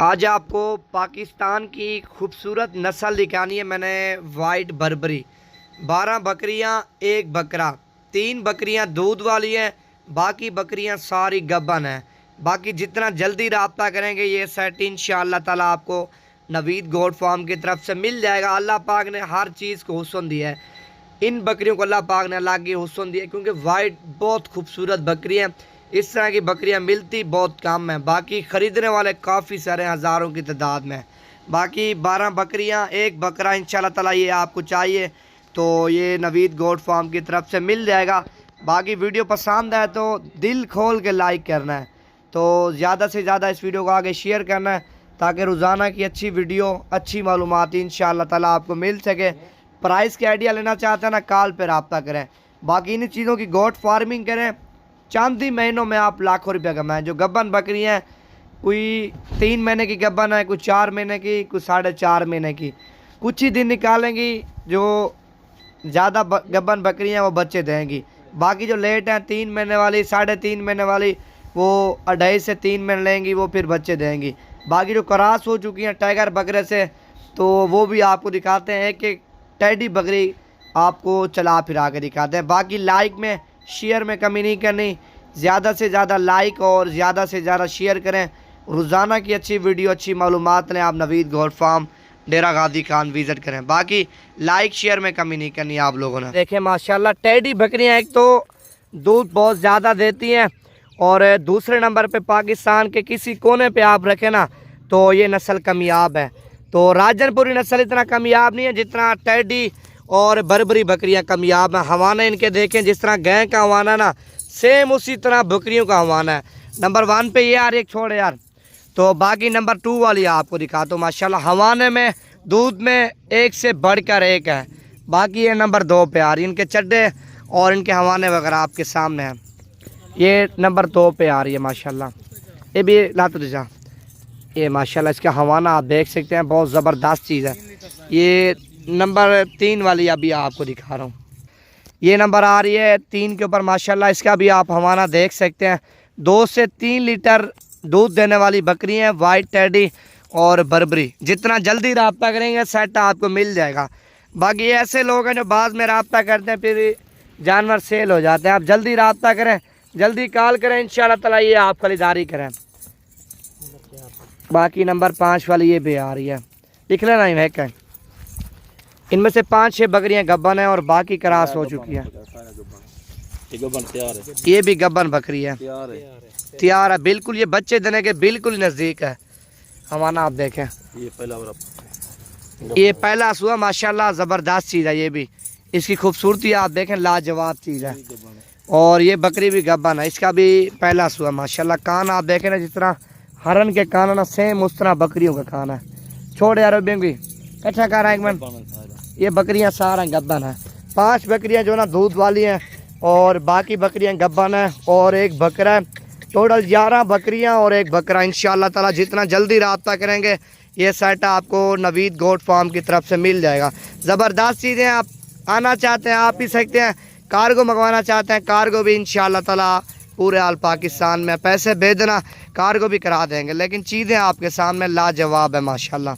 आज आपको पाकिस्तान की खूबसूरत नस्ल दिखानी है मैंने, वाइट बर्बरी। 12 बकरियां, एक बकरा, 3 बकरियां दूध वाली हैं, बाकी बकरियां सारी गब्बन हैं। बाकी जितना जल्दी रब्ता करेंगे ये सेट इंशाअल्लाह ताला आपको नवीद गोट फार्म की तरफ से मिल जाएगा। अल्लाह पाक ने हर चीज़ को हुस्न दिया है, इन बकरियों को अल्लाह पाक ने अलग ही हुस्न दिया, क्योंकि वाइट बहुत खूबसूरत बकरी हैं। इस तरह की बकरियां मिलती बहुत कम हैं, बाकी ख़रीदने वाले काफ़ी सारे हज़ारों की तादाद में। बाकी 12 बकरियां, एक बकरा इंशाअल्लाह ताला ये आपको चाहिए तो ये नवीद गोट फार्म की तरफ से मिल जाएगा। बाकी वीडियो पसंद है तो दिल खोल के लाइक करना है, तो ज़्यादा से ज़्यादा इस वीडियो को आगे शेयर करना है, ताकि रोज़ाना की अच्छी वीडियो, अच्छी मालूमात इंशाअल्लाह ताला आपको मिल सके। प्राइस के आइडिया लेना चाहते हैं ना, कॉल पर रब्ता करें। बाकी इन चीज़ों की गोट फार्मिंग करें, चंद ही महीनों में आप लाखों रुपये कमाएं। जो गब्बन बकरी हैं, कोई 3 महीने की गब्बन है, कोई 4 महीने की, कोई 4.5 महीने की, कुछ ही दिन निकालेंगी। जो ज़्यादा गब्बन बकरी हैं वो बच्चे देंगी। बाकी जो लेट हैं, 3 महीने वाली, 3.5 महीने वाली, वो 2.5 से 3 महीने लेंगी, वो फिर बच्चे देंगी। बाकी जो क्रॉस हो चुकी हैं टाइगर बकरे से, तो वो भी आपको दिखाते हैं। एक एक टेडी बकरी आपको चला फिरा के दिखाते हैं। बाकी लाइक में, शेयर में कमी नहीं करनी, ज़्यादा से ज़्यादा लाइक और ज़्यादा से ज़्यादा शेयर करें। रोज़ाना की अच्छी वीडियो, अच्छी मालूमात लें, आप नवीद गोट फार्म डेरा गाजी खान विज़िट करें। बाकी लाइक शेयर में कमी नहीं करनी आप लोगों ने। देखें माशाल्लाह टेडी बकरियां, एक तो दूध बहुत ज़्यादा देती हैं, और दूसरे नंबर पे पाकिस्तान के किसी कोने पे आप रखें ना तो ये नस्ल कामयाब है। तो राजनपुरी नस्ल इतना कामयाब नहीं है जितना टेडी और बर्बरी बकरियां कामयाब हैं। हवाना इनके देखें, जिस तरह गाय का हवाना ना, सेम उसी तरह बकरियों का हवाना है। नंबर 1 पे ये यार, एक छोड़ यार। तो बाकी नंबर 2 वाली आपको दिखाता हूँ। माशाल्लाह हवाने में, दूध में एक से बढ़कर एक है। बाकी ये नंबर 2 पे आ रही, इनके चड्डे और इनके हवाने वगैरह आपके सामने हैं। ये नंबर 2 पे आ रही है माशाल्लाह। ये भी लात जा, ये माशाल्लाह इसका हवाना आप देख सकते हैं, बहुत ज़बरदस्त चीज़ है। ये नंबर 3 वाली अभी आपको दिखा रहा हूँ। ये नंबर आ रही है 3 के ऊपर माशाल्लाह। इसका भी आप हवाना देख सकते हैं। 2 से 3 लीटर दूध देने वाली बकरी हैं, वाइट टेडी और बर्बरी। जितना जल्दी रब्ता करेंगे सेट आपको मिल जाएगा। बाकी ऐसे लोग हैं जो बाद में रब्ता करते हैं, फिर जानवर सेल हो जाते हैं। आप जल्दी रब्ता करें, जल्दी कॉल करें, इंशाअल्लाह ताला ये आप खरीदारी करें। बाकी नंबर 5 वाली ये भी आ रही है, लिख लेना ही है। इनमें से 5-6 बकरियां गब्बन है और बाकी क्रॉस हो चुकी हैं। ये भी गब्बन बकरी है, तैयार है बिल्कुल। ये बच्चे देने के बिल्कुल नज़दीक है। हमारा आप देखें, ये पहला सुआ माशाल्लाह ज़बरदस्त चीज़ है। ये भी इसकी खूबसूरती आप देखें, लाजवाब चीज़ है। और ये बकरी भी गब्बन है, इसका भी पहला सुआ माशाल्लाह। कान आप देखें ना, जिस तरह हरन के कान है ना, सेम उस तरह बकरियों का कान है। छोड़ यार बेंगी कट्ठा कर एक मिनट। ये बकरियां सारा गब्बन है। 5 बकरियां जो ना दूध वाली हैं और बाकी बकरियां गब्बन है और एक बकरा है। टोटल 11 बकरियां और एक बकरा। इंशाअल्लाह ताला जितना जल्दी रब्ता करेंगे ये सेट आपको नवीद गोट फार्म की तरफ से मिल जाएगा। ज़बरदस्त चीज़ें, आप आना चाहते हैं आप ही सकते हैं, कार्गो मंगवाना चाहते हैं कार्गो भी इंशाअल्लाह ताला पूरे आल पाकिस्तान में। पैसे भेज देना, कार्गो भी करा देंगे, लेकिन चीज़ें आपके सामने लाजवाब है माशाल्लाह।